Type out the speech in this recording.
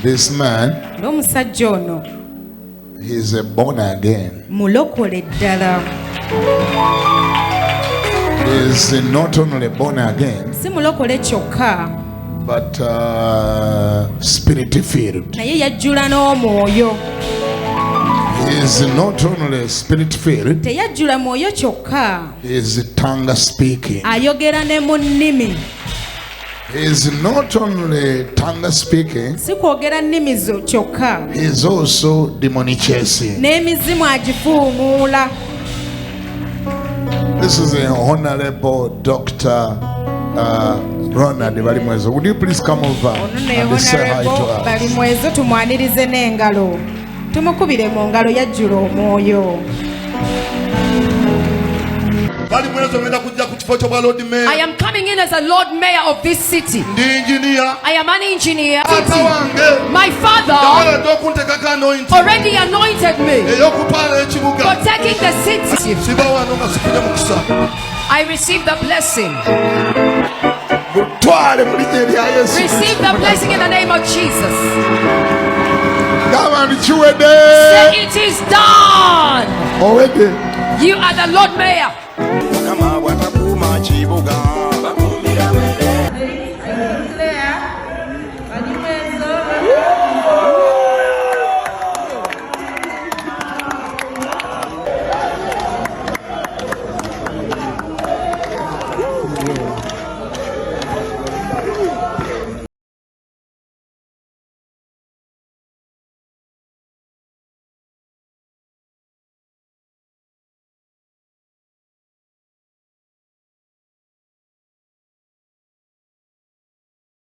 This man, n'omusajja ono he is a born again. mulokole ddala. He is not only born again, Si mulokole kyokka, but spirit filled. naye yajjula n'omwoyo. He is not only spirit filled, Teyajjula mwoyo kyokka, he is tongue speaking. ayogera ne mu nnimi. He is not only tongue speaking, Si kwogera nnimi zo kyokka, he is also demon chasing. n'emizimu agifuumuula. This is a honorable Dr. Ronald Balimwezo. Would you please come over Ono ne and say hi to Honorable us? Balimwezo, tumwanirize n'engalo. Tumukubire mu ngalo, yajjula omwoyo. Balimwezo ngenda kujja ku kifo kyo bwa Lord Mayor. I am coming in as a Lord Mayor of this city. Ndi engineer. I am an engineer. Ata wange. My father Yawala okunteekako anointing. already anointed me Ey'okutwala ekibuga. for taking the city. Siba wano nga sikuja mukisa. I received the blessing. Gutwale mu linnya erya Yesu. Receive the blessing in the name of Jesus. Gamba nti kiwedde. Say it is done. Owedde. You are the Lord Mayor. Mukama bw'atakuuma kibuga